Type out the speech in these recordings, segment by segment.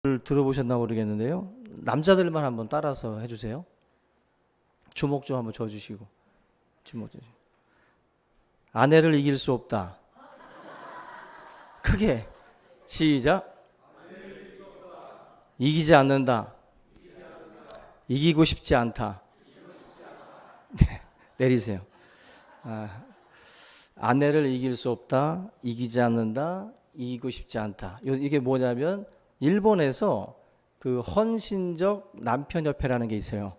들어보셨나 모르겠는데요. 남자들만 한번 따라서 해주세요. 주목 좀 한번 줘주시고. 주목 좀. 아내를 이길 수 없다. 크게. 시작. 이기지 않는다. 이기고 싶지 않다. 네, 내리세요. 아내를 이길 수 없다. 이기지 않는다. 이기고 싶지 않다. 이게 뭐냐면 일본에서 그 헌신적 남편협회라는 게 있어요.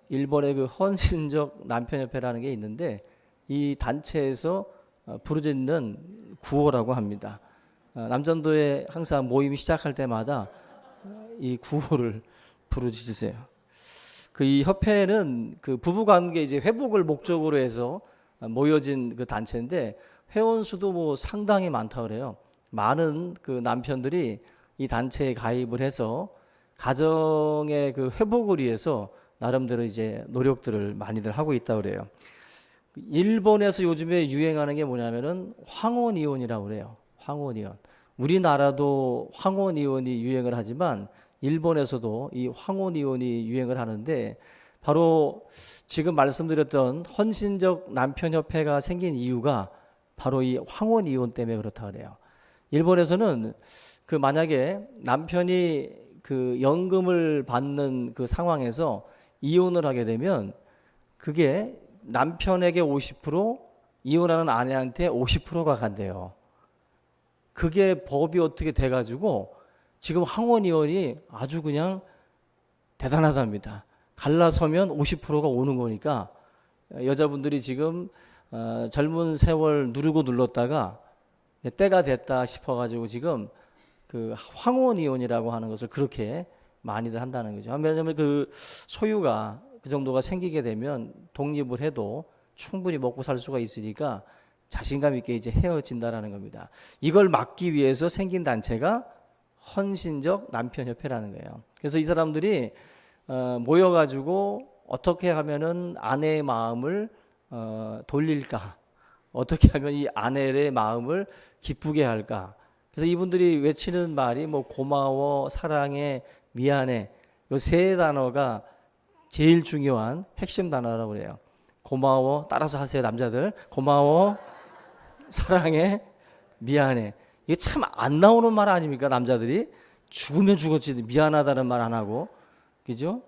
일본의 그 헌신적 남편협회라는 게 있는데 이 단체에서 부르짖는 구호라고 합니다. 남전도에 항상 모임이 시작할 때마다 이 구호를 부르짖으세요. 그 이 협회는 그 부부관계 이제 회복을 목적으로 해서 모여진 그 단체인데 회원 수도 뭐 상당히 많다 그래요. 많은 그 남편들이 이 단체에 가입을 해서 가정의 그 회복을 위해서 나름대로 이제 노력들을 많이들 하고 있다 그래요. 일본에서 요즘에 유행하는 게 뭐냐면은 황혼이혼이라고 그래요. 황혼이혼. 우리나라도 황혼이혼이 유행을 하지만 일본에서도 이 황혼이혼이 유행을 하는데 바로 지금 말씀드렸던 헌신적 남편협회가 생긴 이유가 바로 이 황혼이혼 때문에 그렇다 그래요. 일본에서는 그 만약에 남편이 그 연금을 받는 그 상황에서 이혼을 하게 되면 그게 남편에게 50%, 이혼하는 아내한테 50%가 간대요. 그게 법이 어떻게 돼가지고 지금 황혼이혼이 아주 그냥 대단하답니다. 갈라서면 50%가 오는 거니까 여자분들이 지금 젊은 세월 누르고 눌렀다가 때가 됐다 싶어가지고 지금 그 황혼이혼이라고 하는 것을 그렇게 많이들 한다는 거죠. 왜냐하면 그 소유가 그 정도가 생기게 되면 독립을 해도 충분히 먹고 살 수가 있으니까 자신감 있게 이제 헤어진다라는 겁니다. 이걸 막기 위해서 생긴 단체가 헌신적 남편협회라는 거예요. 그래서 이 사람들이 모여가지고 어떻게 하면은 아내의 마음을 돌릴까? 어떻게 하면 이 아내의 마음을 기쁘게 할까? 그래서 이분들이 외치는 말이 뭐 고마워, 사랑해, 미안해. 이 세 단어가 제일 중요한 핵심 단어라고 그래요. 고마워, 따라서 하세요, 남자들. 고마워, 사랑해, 미안해. 이게 참 안 나오는 말 아닙니까, 남자들이? 죽으면 죽었지, 미안하다는 말 안 하고. 그죠?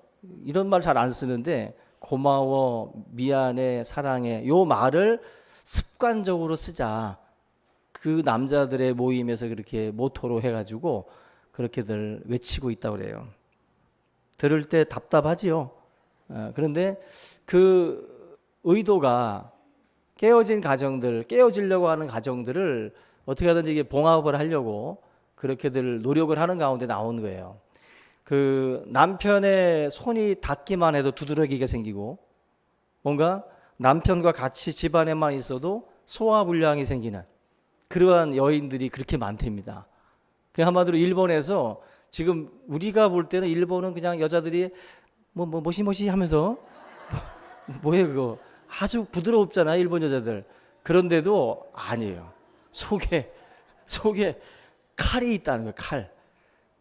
이런 말 잘 안 쓰는데, 고마워, 미안해, 사랑해. 요 말을 습관적으로 쓰자. 그 남자들의 모임에서 그렇게 모토로 해가지고 그렇게들 외치고 있다고 그래요. 들을 때 답답하지요. 그런데 그 의도가 깨어진 가정들, 깨어지려고 하는 가정들을 어떻게 하든지 이게 봉합을 하려고 그렇게들 노력을 하는 가운데 나오는 거예요. 그 남편의 손이 닿기만 해도 두드러기가 생기고 뭔가 남편과 같이 집안에만 있어도 소화불량이 생기는 그러한 여인들이 그렇게 많답니다. 그 한마디로 일본에서 지금 우리가 볼 때는 일본은 그냥 여자들이 모시모시 하면서 뭐예요 그거 아주 부드럽잖아요 일본 여자들. 그런데도 아니에요. 속에 칼이 있다는 거예요.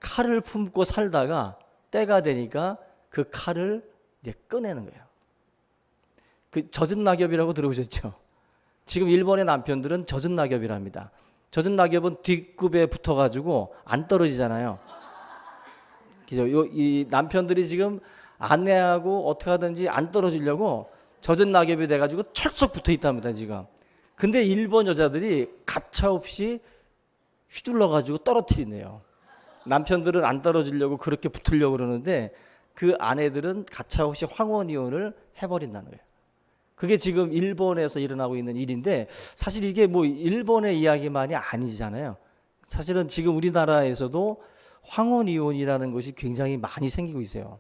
칼을 품고 살다가 때가 되니까 그 칼을 이제 꺼내는 거예요. 그 젖은 낙엽이라고 들어보셨죠? 지금 일본의 남편들은 젖은 낙엽이랍니다. 젖은 낙엽은 뒷굽에 붙어가지고 안 떨어지잖아요. 그죠? 이 남편들이 지금 아내하고 어떻게 하든지 안 떨어지려고 젖은 낙엽이 돼가지고 철썩 붙어 있답니다, 지금. 근데 일본 여자들이 가차없이 휘둘러가지고 떨어뜨리네요. 남편들은 안 떨어지려고 그렇게 붙으려고 그러는데 그 아내들은 가차없이 황혼이혼을 해버린다는 거예요. 그게 지금 일본에서 일어나고 있는 일인데 사실 이게 뭐 일본의 이야기만이 아니잖아요. 사실은 지금 우리나라에서도 황혼이혼이라는 것이 굉장히 많이 생기고 있어요.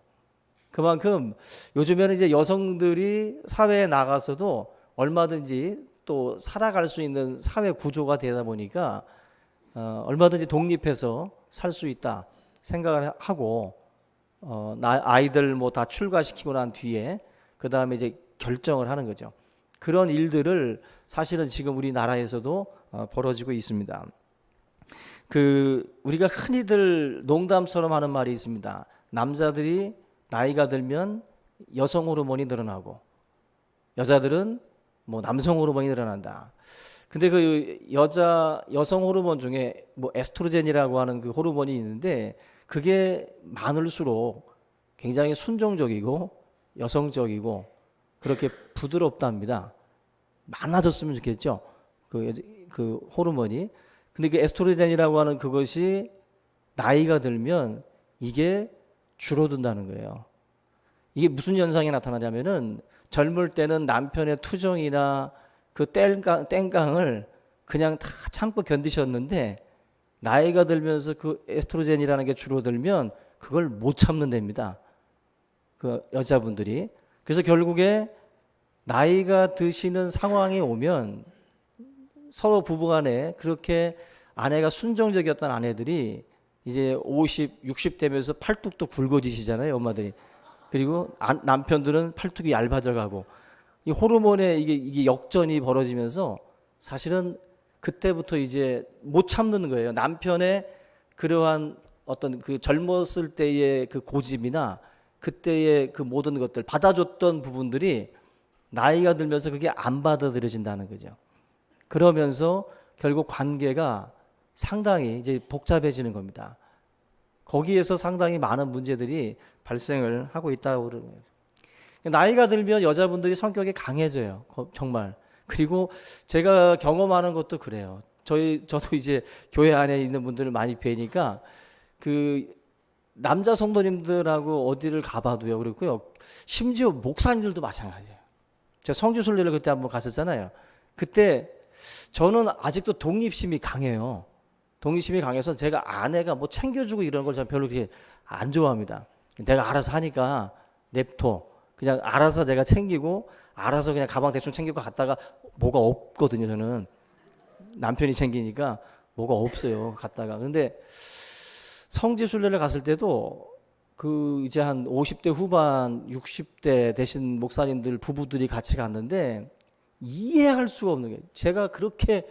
그만큼 요즘에는 이제 여성들이 사회에 나가서도 얼마든지 또 살아갈 수 있는 사회 구조가 되다 보니까 얼마든지 독립해서 살 수 있다 생각을 하고 아이들 뭐 다 출가시키고 난 뒤에 그 다음에 이제 결정을 하는 거죠. 그런 일들을 사실은 지금 우리나라에서도 벌어지고 있습니다. 우리가 흔히들 농담처럼 하는 말이 있습니다. 남자들이 나이가 들면 여성 호르몬이 늘어나고 여자들은 뭐 남성 호르몬이 늘어난다. 근데 여성 호르몬 중에 뭐 에스트로겐이라고 하는 그 호르몬이 있는데 그게 많을수록 굉장히 순종적이고 여성적이고 그렇게 부드럽답니다. 많아졌으면 좋겠죠. 그 호르몬이. 근데 그 에스트로겐이라고 하는 그것이 나이가 들면 이게 줄어든다는 거예요. 이게 무슨 현상이 나타나냐면은 젊을 때는 남편의 투정이나 그 땡깡을 그냥 다 참고 견디셨는데 나이가 들면서 그 에스트로겐이라는 게 줄어들면 그걸 못 참는답니다. 그 여자분들이. 그래서 결국에 나이가 드시는 상황이 오면 서로 부부간에 그렇게 아내가 순종적이었던 아내들이 이제 50, 60 되면서 팔뚝도 굵어지시잖아요, 엄마들이. 그리고 남편들은 팔뚝이 얇아져가고 이 호르몬의 이게 역전이 벌어지면서 사실은 그때부터 이제 못 참는 거예요. 남편의 그러한 어떤 그 젊었을 때의 그 고집이나 그때의 그 모든 것들 받아줬던 부분들이 나이가 들면서 그게 안 받아들여진다는 거죠. 그러면서 결국 관계가 상당히 이제 복잡해지는 겁니다. 거기에서 상당히 많은 문제들이 발생을 하고 있다고 그러는 거예요. 나이가 들면 여자분들이 성격이 강해져요. 정말. 그리고 제가 경험하는 것도 그래요. 저도 이제 교회 안에 있는 분들을 많이 뵈니까 그 남자 성도님들하고 어디를 가봐도요. 그렇고요. 심지어 목사님들도 마찬가지예요. 제가 성지순례를 그때 한번 갔었잖아요. 그때 저는 아직도 독립심이 강해요. 독립심이 강해서 제가 아내가 뭐 챙겨주고 이런 걸 저는 별로 그렇게 안 좋아합니다. 내가 알아서 하니까 냅둬. 그냥 알아서 내가 챙기고 알아서 그냥 가방 대충 챙기고 갔다가 뭐가 없거든요. 저는 남편이 챙기니까 뭐가 없어요. 갔다가. 근데 성지순례를 갔을 때도 그 이제 한 50대 후반 60대 되신 목사님들 부부들이 같이 갔는데 이해할 수가 없는 게 제가 그렇게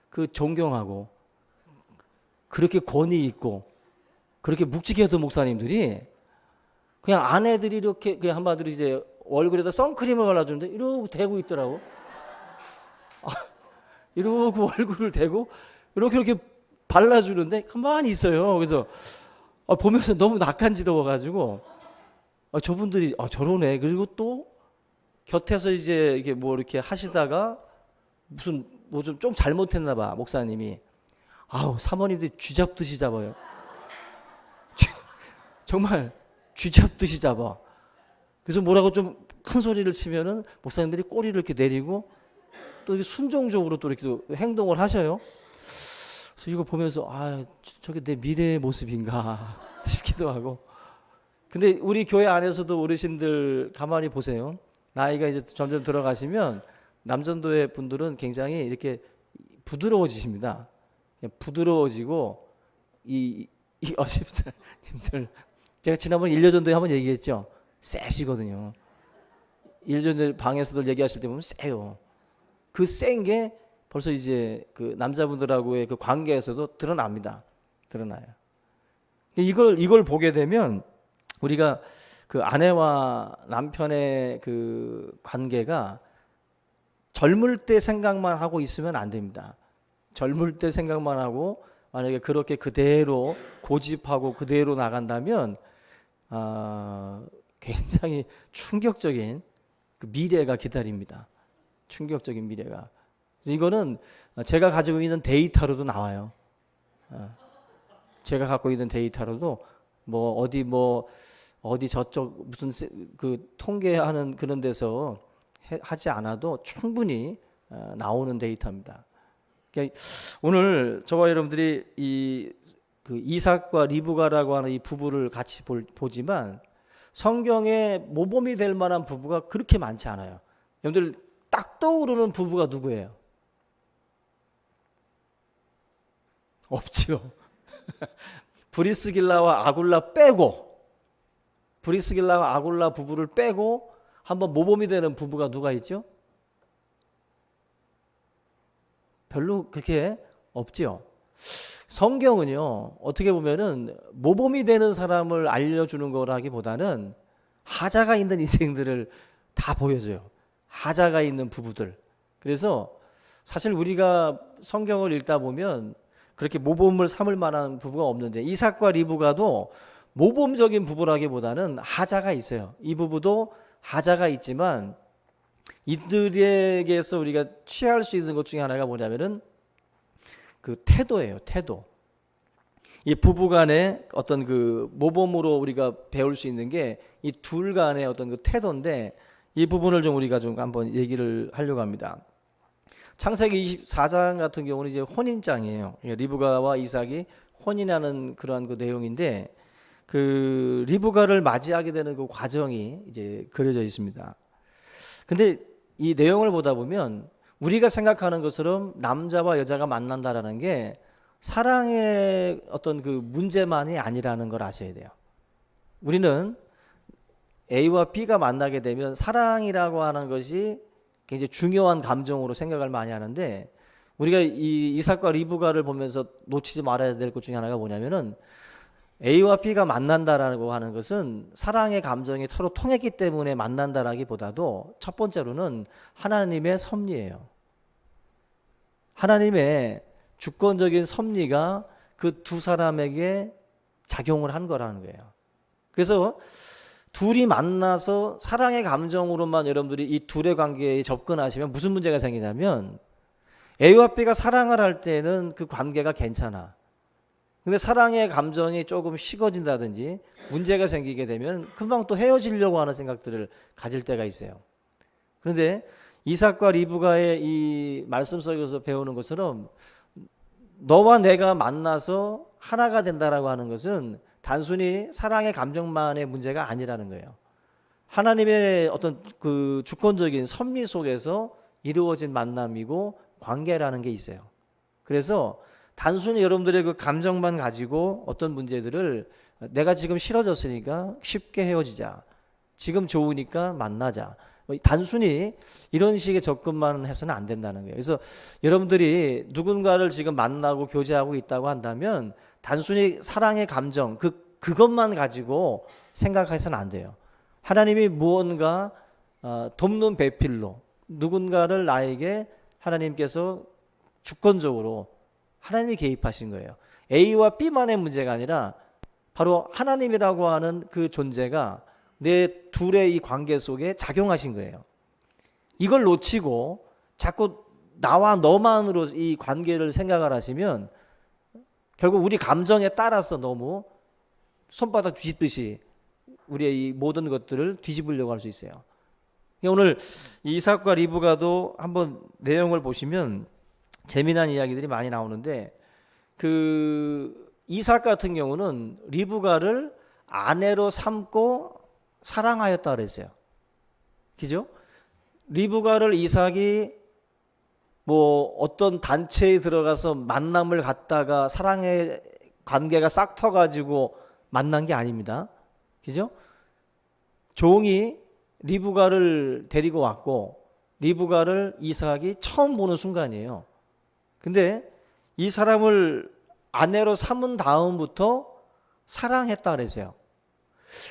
그 존경하고 그렇게 권위 있고 그렇게 묵직했던 목사님들이 그냥 아내들이 이렇게 그냥 한마디로 이제 얼굴에다 선크림을 발라주는데 이러고 대고 있더라고. 이러고 얼굴을 대고 이렇게 발라주는데 가만히 있어요. 그래서 보면서 너무 낯간지러워가지고 저분들이 저러네. 그리고 또 곁에서 이제 이게 뭐 이렇게 하시다가 무슨 뭐 좀 잘못했나 봐 목사님이. 사모님들이 쥐잡듯이 잡아요. 정말 쥐잡듯이 잡아. 그래서 뭐라고 좀 큰 소리를 치면은 목사님들이 꼬리를 이렇게 내리고 또 이렇게 순종적으로 또 이렇게 행동을 하셔요. 그래서 이거 보면서 저게 내 미래의 모습인가 싶기도 하고. 근데 우리 교회 안에서도 어르신들 가만히 보세요. 나이가 이제 점점 들어가시면 남전도회 분들은 굉장히 이렇게 부드러워지십니다. 부드러워지고 이 어십자님들 제가 지난번에 1년 전도에 한번 얘기했죠. 세시거든요. 1년 전에 방에서도 얘기하실 때 보면 세요. 그 센 게 벌써 이제 그 남자분들하고의 그 관계에서도 드러납니다. 드러나요. 이걸 보게 되면 우리가 그 아내와 남편의 그 관계가 젊을 때 생각만 하고 있으면 안 됩니다. 젊을 때 생각만 하고 만약에 그렇게 그대로 고집하고 그대로 나간다면 굉장히 충격적인 그 미래가 기다립니다. 충격적인 미래가. 이거는 제가 가지고 있는 데이터로도 나와요. 제가 갖고 있는 데이터로도 어디 저쪽 무슨 그 통계하는 그런 데서 하지 않아도 충분히 나오는 데이터입니다. 그러니까 오늘 저와 여러분들이 그 이삭과 리브가라고 하는 이 부부를 같이 보지만 성경에 모범이 될 만한 부부가 그렇게 많지 않아요. 여러분들 딱 떠오르는 부부가 누구예요? 없죠. 브리스길라와 아굴라 빼고 브리스길라와 아굴라 부부를 빼고 한번 모범이 되는 부부가 누가 있죠? 별로 그렇게 없죠. 성경은요, 어떻게 보면은 모범이 되는 사람을 알려주는 거라기보다는 하자가 있는 인생들을 다 보여줘요. 하자가 있는 부부들. 그래서 사실 우리가 성경을 읽다 보면 그렇게 모범을 삼을 만한 부부가 없는데, 이삭과 리브가도 모범적인 부부라기보다는 하자가 있어요. 이 부부도 하자가 있지만 이들에게서 우리가 취할 수 있는 것 중에 하나가 뭐냐면은 그 태도예요. 태도. 이 부부 간의 어떤 그 모범으로 우리가 배울 수 있는 게 이 둘 간의 어떤 그 태도인데, 이 부분을 좀 우리가 좀 한번 얘기를 하려고 합니다. 창세기 24장 같은 경우는 이제 혼인장이에요. 리브가와 이삭이 혼인하는 그러한 그 내용인데, 그 리브가를 맞이하게 되는 그 과정이 이제 그려져 있습니다. 근데 이 내용을 보다 보면 우리가 생각하는 것처럼 남자와 여자가 만난다라는 게 사랑의 어떤 그 문제만이 아니라는 걸 아셔야 돼요. 우리는 A와 B가 만나게 되면 사랑이라고 하는 것이 굉장히 중요한 감정으로 생각을 많이 하는데, 우리가 이 이삭과 리브가를 보면서 놓치지 말아야 될 것 중에 하나가 뭐냐면은 A와 B가 만난다라고 하는 것은 사랑의 감정이 서로 통했기 때문에 만난다라기보다도 첫 번째로는 하나님의 섭리예요. 하나님의 주권적인 섭리가 그 두 사람에게 작용을 한 거라는 거예요. 그래서 둘이 만나서 사랑의 감정으로만 여러분들이 이 둘의 관계에 접근하시면 무슨 문제가 생기냐면, A와 B가 사랑을 할 때는 그 관계가 괜찮아. 근데 사랑의 감정이 조금 식어진다든지 문제가 생기게 되면 금방 또 헤어지려고 하는 생각들을 가질 때가 있어요. 그런데 이삭과 리브가의 이 말씀 속에서 배우는 것처럼 너와 내가 만나서 하나가 된다라고 하는 것은 단순히 사랑의 감정만의 문제가 아니라는 거예요. 하나님의 어떤 그 주권적인 섭리 속에서 이루어진 만남이고 관계라는 게 있어요. 그래서 단순히 여러분들의 그 감정만 가지고 어떤 문제들을 내가 지금 싫어졌으니까 쉽게 헤어지자, 지금 좋으니까 만나자, 단순히 이런 식의 접근만 해서는 안 된다는 거예요. 그래서 여러분들이 누군가를 지금 만나고 교제하고 있다고 한다면 단순히 사랑의 감정 그것만 가지고 생각해서는 안 돼요. 하나님이 무언가 돕는 배필로 누군가를 나에게 하나님께서 주권적으로 하나님이 개입하신 거예요. A와 B만의 문제가 아니라 바로 하나님이라고 하는 그 존재가 내 둘의 이 관계 속에 작용하신 거예요. 이걸 놓치고 자꾸 나와 너만으로 이 관계를 생각을 하시면 결국 우리 감정에 따라서 너무 손바닥 뒤집듯이 우리의 이 모든 것들을 뒤집으려고 할 수 있어요. 오늘 이삭과 리브가도 한번 내용을 보시면 재미난 이야기들이 많이 나오는데, 그 이삭 같은 경우는 리브가를 아내로 삼고 사랑하였다 그랬어요. 그죠? 리브가를 이삭이 뭐 어떤 단체에 들어가서 만남을 갖다가 사랑의 관계가 싹 터가지고 만난 게 아닙니다. 그죠? 종이 리브가를 데리고 왔고 리브가를 이삭이 처음 보는 순간이에요. 근데 이 사람을 아내로 삼은 다음부터 사랑했다 그랬어요.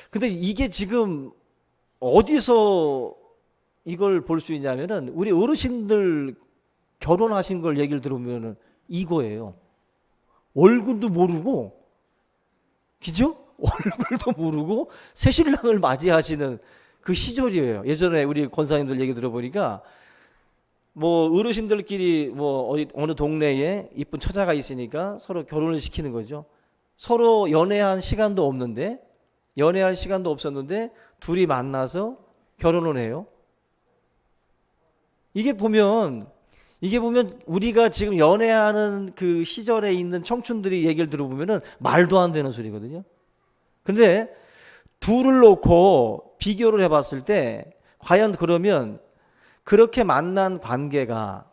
근데 이게 지금 어디서 이걸 볼 수 있냐면은 우리 어르신들 결혼하신 걸 얘기를 들으면은 이거예요. 얼굴도 모르고, 그죠? 얼굴도 모르고 새신랑을 맞이하시는 그 시절이에요. 예전에 우리 권사님들 얘기 들어보니까 뭐 어르신들끼리 뭐 어느 동네에 이쁜 처자가 있으니까 서로 결혼을 시키는 거죠. 서로 연애할 시간도 없는데 둘이 만나서 결혼을 해요. 이게 보면 우리가 지금 연애하는 그 시절에 있는 청춘들이 얘기를 들어보면은 말도 안 되는 소리거든요. 근데 둘을 놓고 비교를 해봤을 때 과연 그러면 그렇게 만난 관계가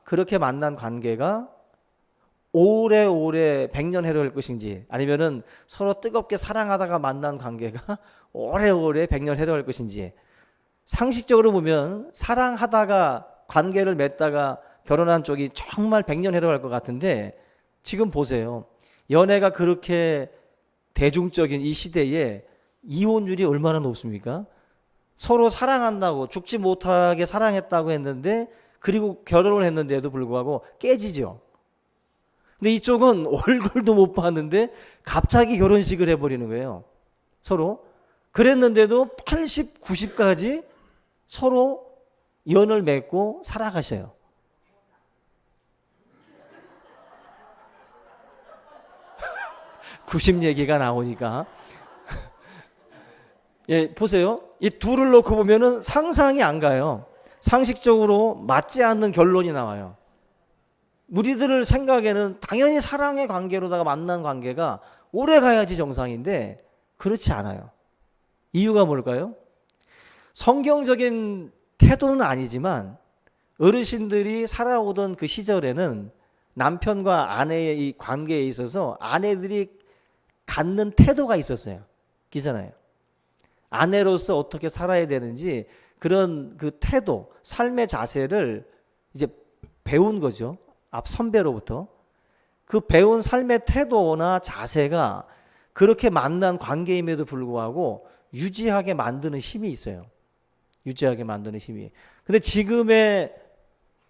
오래오래 백년해로할 것인지, 아니면은 서로 뜨겁게 사랑하다가 만난 관계가 오래오래 백년해로할 것인지, 상식적으로 보면 사랑하다가 관계를 맺다가 결혼한 쪽이 정말 백년해로할 것 같은데, 지금 보세요. 연애가 그렇게 대중적인 이 시대에 이혼율이 얼마나 높습니까? 서로 사랑한다고 죽지 못하게 사랑했다고 했는데 그리고 결혼을 했는데도 불구하고 깨지죠. 근데 이쪽은 얼굴도 못 봤는데 갑자기 결혼식을 해버리는 거예요. 서로. 그랬는데도 80, 90까지 서로 연을 맺고 살아가셔요. (90) 얘기가 나오니까 예, 보세요. 이 둘을 놓고 보면은 상상이 안 가요. 상식적으로 맞지 않는 결론이 나와요. 우리들 생각에는 당연히 사랑의 관계로다가 만난 관계가 오래 가야지 정상인데 그렇지 않아요. 이유가 뭘까요? 성경적인 태도는 아니지만 어르신들이 살아오던 그 시절에는 남편과 아내의 이 관계에 있어서 아내들이 갖는 태도가 있었어요. 그잖아요. 아내로서 어떻게 살아야 되는지 그런 그 태도, 삶의 자세를 이제 배운 거죠. 앞 선배로부터. 그 배운 삶의 태도나 자세가 그렇게 만난 관계임에도 불구하고 유지하게 만드는 힘이 있어요. 유지하게 만드는 힘이. 근데 지금의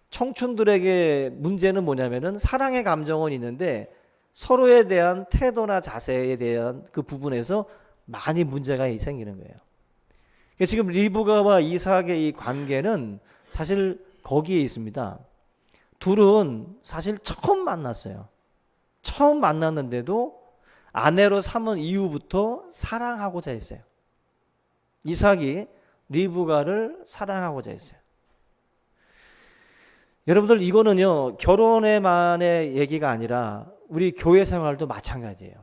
청춘들에게 문제는 뭐냐면은 사랑의 감정은 있는데 서로에 대한 태도나 자세에 대한 그 부분에서 많이 문제가 생기는 거예요. 지금 리브가와 이삭의 이 관계는 사실 거기에 있습니다. 둘은 사실 처음 만났어요. 처음 만났는데도 아내로 삼은 이후부터 사랑하고자 했어요. 이삭이 리브가를 사랑하고자 했어요. 여러분들 이거는요 결혼에만의 얘기가 아니라 우리 교회 생활도 마찬가지예요.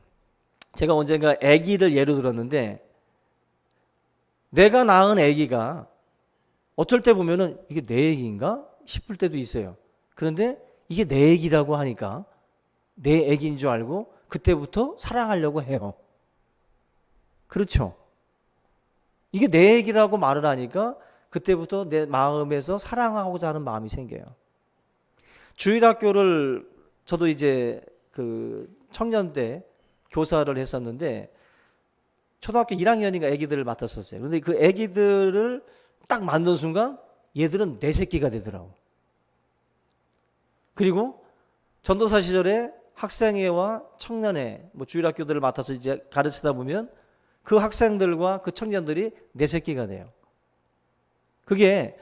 제가 언젠가 아기를 예로 들었는데 내가 낳은 아기가 어떨 때 보면은 이게 내 아기인가 싶을 때도 있어요. 그런데 이게 내 아기라고 하니까 내 아기인 줄 알고 그때부터 사랑하려고 해요. 그렇죠? 이게 내 아기라고 말을 하니까 그때부터 내 마음에서 사랑하고자 하는 마음이 생겨요. 주일학교를 저도 이제 그 청년 때 교사를 했었는데 초등학교 1학년인가 애기들을 맡았었어요. 그런데 그 애기들을 딱 만든 순간 얘들은 내 새끼가 되더라고. 그리고 전도사 시절에 학생회와 청년회, 뭐 주일학교들을 맡아서 이제 가르치다 보면 그 학생들과 그 청년들이 내 새끼가 돼요. 그게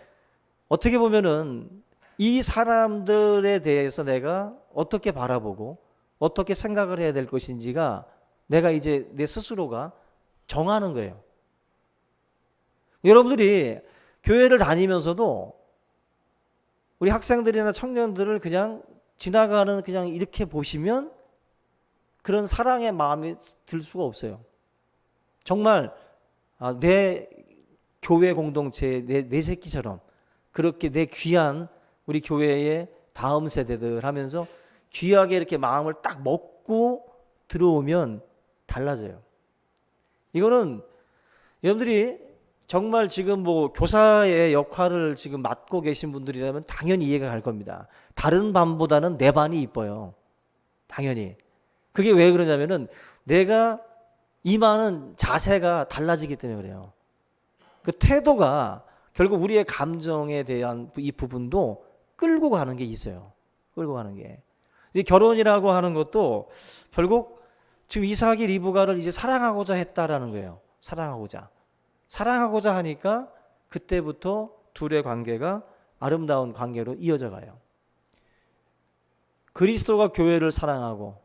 어떻게 보면은 이 사람들에 대해서 내가 어떻게 바라보고 어떻게 생각을 해야 될 것인지가 내가 이제 내 스스로가 정하는 거예요. 여러분들이 교회를 다니면서도 우리 학생들이나 청년들을 그냥 지나가는 그냥 이렇게 보시면 그런 사랑의 마음이 들 수가 없어요. 정말 내 교회 공동체 내 새끼처럼 그렇게 내 귀한 우리 교회의 다음 세대들 하면서 귀하게 이렇게 마음을 딱 먹고 들어오면 달라져요. 이거는 여러분들이 정말 지금 뭐 교사의 역할을 지금 맡고 계신 분들이라면 당연히 이해가 갈 겁니다. 다른 반보다는 내 반이 이뻐요. 당연히. 그게 왜 그러냐면은 내가 임하는 자세가 달라지기 때문에 그래요. 그 태도가 결국 우리의 감정에 대한 이 부분도 끌고 가는 게 있어요. 끌고 가는 게. 이제 결혼이라고 하는 것도 결국 지금 이삭이 리브가를 이제 사랑하고자 했다라는 거예요. 사랑하고자 하니까 그때부터 둘의 관계가 아름다운 관계로 이어져 가요. 그리스도가 교회를 사랑하고,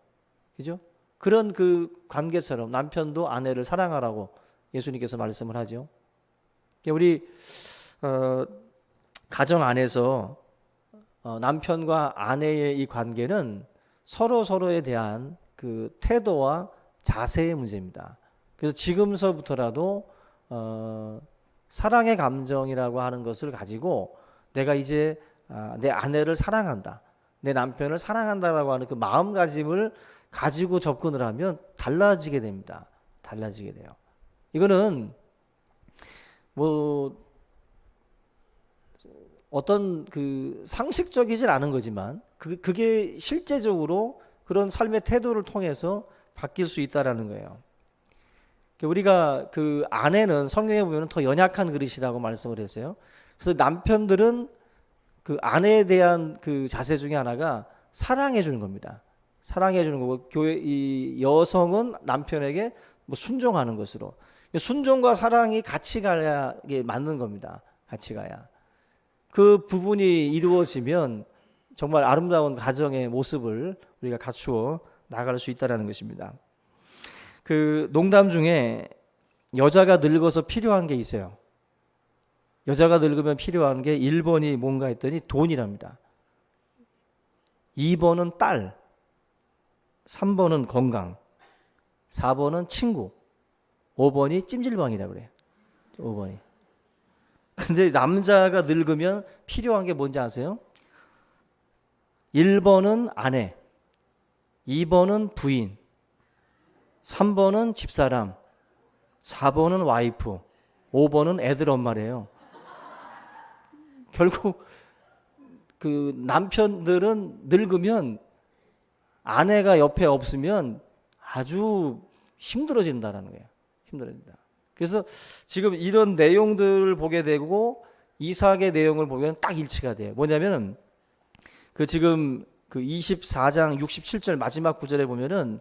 그죠? 그런 그 관계처럼 남편도 아내를 사랑하라고 예수님께서 말씀을 하죠. 우리 가정 안에서 남편과 아내의 이 관계는 서로에 대한 그 태도와 자세의 문제입니다. 그래서 지금서부터라도 사랑의 감정이라고 하는 것을 가지고 내가 이제 내 아내를 사랑한다, 내 남편을 사랑한다라고 하는 그 마음가짐을 가지고 접근을 하면 달라지게 됩니다. 달라지게 돼요. 이거는 뭐 어떤 그 상식적이진 않은 거지만 그게 실제적으로 그런 삶의 태도를 통해서 바뀔 수 있다라는 거예요. 우리가 그 아내는 성경에 보면 더 연약한 그릇이라고 말씀을 했어요. 그래서 남편들은 그 아내에 대한 그 자세 중에 하나가 사랑해 주는 겁니다. 사랑해 주는 거고, 이 여성은 남편에게 뭐 순종하는 것으로. 순종과 사랑이 같이 가야 이게 맞는 겁니다. 같이 가야. 그 부분이 이루어지면 정말 아름다운 가정의 모습을 우리가 갖추어 나갈 수 있다는 것입니다. 그 농담 중에 여자가 늙어서 필요한 게 있어요. 여자가 늙으면 필요한 게 1번이 뭔가 했더니 돈이랍니다. 2번은 딸, 3번은 건강, 4번은 친구, 5번이 찜질방이라고 그래요. 5번이. 근데 남자가 늙으면 필요한 게 뭔지 아세요? 1번은 아내, 2번은 부인, 3번은 집사람, 4번은 와이프, 5번은 애들 엄마래요. 결국 그 남편들은 늙으면 아내가 옆에 없으면 아주 힘들어진다라는 거예요. 힘들어진다. 그래서 지금 이런 내용들을 보게 되고 이삭의 내용을 보면 딱 일치가 돼요. 뭐냐면은 그 지금 그 24장 67절 마지막 구절에 보면은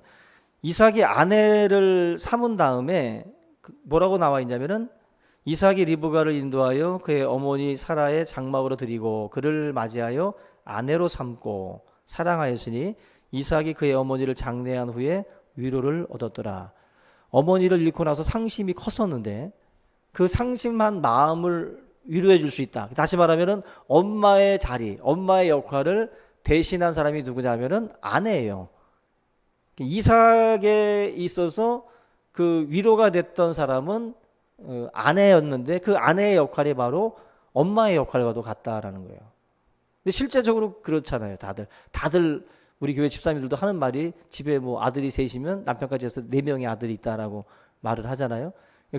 이삭이 아내를 삼은 다음에 뭐라고 나와 있냐면은 이삭이 리브가를 인도하여 그의 어머니 사라의 장막으로 드리고 그를 맞이하여 아내로 삼고 사랑하였으니 이삭이 그의 어머니를 장례한 후에 위로를 얻었더라. 어머니를 잃고 나서 상심이 컸었는데 그 상심한 마음을 위로해 줄 수 있다. 다시 말하면은 엄마의 자리, 엄마의 역할을 대신한 사람이 누구냐면은 아내예요. 이삭에 있어서 그 위로가 됐던 사람은 아내였는데 그 아내의 역할이 바로 엄마의 역할과도 같다라는 거예요. 근데 실제적으로 그렇잖아요. 다들 우리 교회 집사님들도 하는 말이 집에 뭐 아들이 셋이면 남편까지 해서 4명의 아들이 있다라고 말을 하잖아요.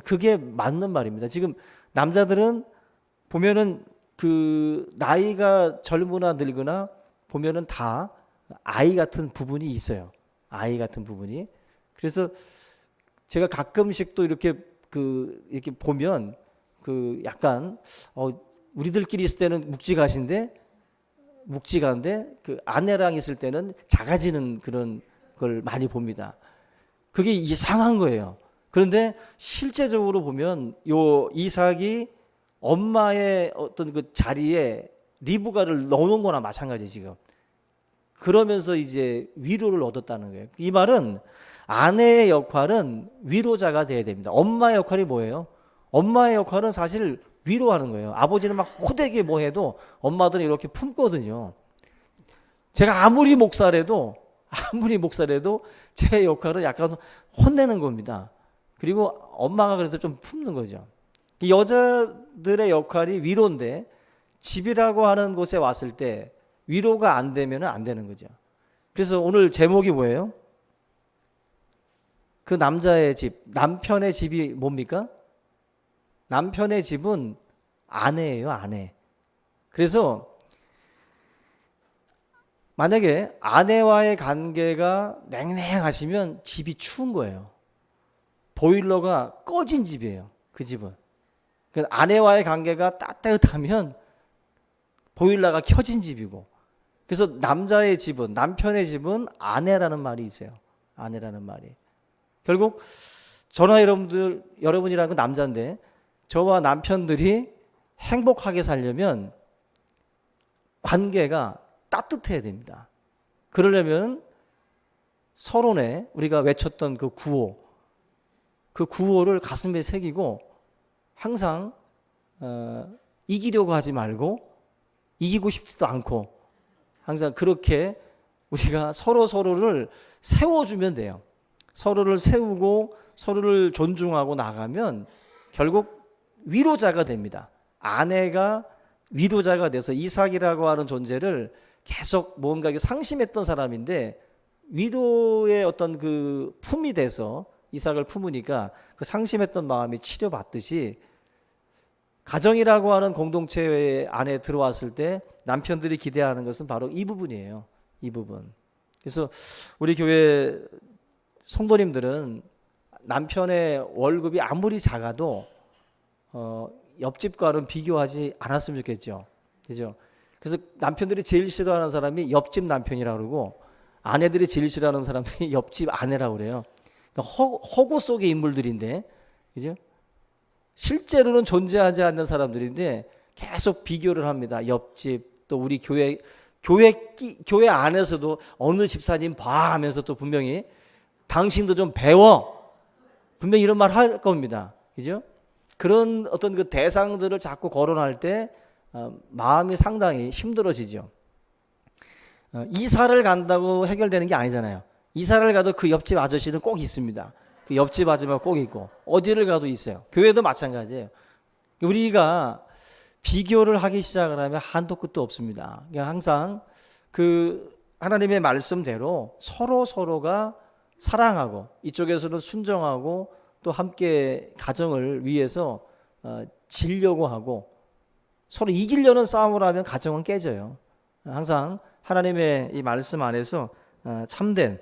그게 맞는 말입니다. 지금 남자들은 보면은 그 나이가 젊으나 늙으나 보면은 다 아이 같은 부분이 있어요. 아이 같은 부분이. 그래서 제가 가끔씩 또 이렇게 이렇게 보면 그 약간 우리들끼리 있을 때는 묵직한데 그 아내랑 있을 때는 작아지는 그런 걸 많이 봅니다. 그게 이상한 거예요. 그런데 실제적으로 보면 요 이삭이 엄마의 어떤 그 자리에 리브가를 넣어놓은 거나 마찬가지예요, 지금. 그러면서 이제 위로를 얻었다는 거예요. 이 말은 아내의 역할은 위로자가 돼야 됩니다. 엄마의 역할이 뭐예요? 엄마의 역할은 사실 위로하는 거예요. 아버지는 막 호되게 뭐 해도 엄마들은 이렇게 품거든요. 제가 아무리 목사래도 제 역할은 약간 혼내는 겁니다. 그리고 엄마가 그래도 좀 품는 거죠. 여자들의 역할이 위로인데 집이라고 하는 곳에 왔을 때 위로가 안 되면 안 되는 거죠. 그래서 오늘 제목이 뭐예요? 그 남자의 집, 남편의 집이 뭡니까? 남편의 집은 아내예요, 아내. 그래서 만약에 아내와의 관계가 냉랭하시면 집이 추운 거예요. 보일러가 꺼진 집이에요, 그 집은. 아내와의 관계가 따뜻하면 보일러가 켜진 집이고. 그래서 남자의 집은, 남편의 집은 아내라는 말이 있어요. 아내라는 말이. 결국 저나 여러분이라는 건 남자인데 저와 남편들이 행복하게 살려면 관계가 따뜻해야 됩니다. 그러려면 서론에 우리가 외쳤던 그 구호를 가슴에 새기고 항상 이기려고 하지 말고 이기고 싶지도 않고 항상 그렇게 우리가 서로를 세워주면 돼요. 서로를 세우고 서로를 존중하고 나가면 결국 위로자가 됩니다. 아내가 위로자가 돼서 이삭이라고 하는 존재를 계속 뭔가 상심했던 사람인데 위로의 어떤 그 품이 돼서 이삭을 품으니까 그 상심했던 마음이 치료받듯이 가정이라고 하는 공동체 안에 들어왔을 때 남편들이 기대하는 것은 바로 이 부분이에요. 이 부분. 그래서 우리 교회 성도님들은 남편의 월급이 아무리 작아도 옆집과는 비교하지 않았으면 좋겠죠. 그죠? 그래서 남편들이 제일 싫어하는 사람이 옆집 남편이라고 그러고 아내들이 제일 싫어하는 사람들이 옆집 아내라고 그래요. 그러니까 허구 속의 인물들인데, 그죠? 실제로는 존재하지 않는 사람들인데 계속 비교를 합니다. 옆집, 또 우리 교회 안에서도 어느 집사님 봐 하면서 또 분명히 당신도 좀 배워. 분명히 이런 말 할 겁니다. 그죠? 그런 어떤 그 대상들을 자꾸 거론할 때 마음이 상당히 힘들어지죠. 이사를 간다고 해결되는 게 아니잖아요. 이사를 가도 그 옆집 아저씨는 꼭 있습니다. 그 옆집 아줌마가 꼭 있고 어디를 가도 있어요. 교회도 마찬가지예요. 우리가 비교를 하기 시작을 하면 한도 끝도 없습니다. 그러니까 항상 그 하나님의 말씀대로 서로가 사랑하고 이쪽에서는 순종하고 또 함께 가정을 위해서 지려고 하고 서로 이기려는 싸움을 하면 가정은 깨져요. 항상 하나님의 이 말씀 안에서 참된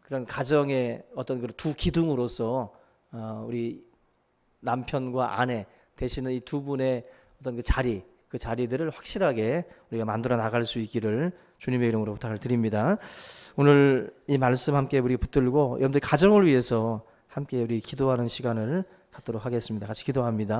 그런 가정의 어떤 두 기둥으로서 우리 남편과 아내 되시는 이 두 분의 어떤 그 자리들을 확실하게 우리가 만들어 나갈 수 있기를 주님의 이름으로 부탁을 드립니다. 오늘 이 말씀 함께 우리 붙들고 여러분들 가정을 위해서 함께 우리 기도하는 시간을 갖도록 하겠습니다. 같이 기도합니다.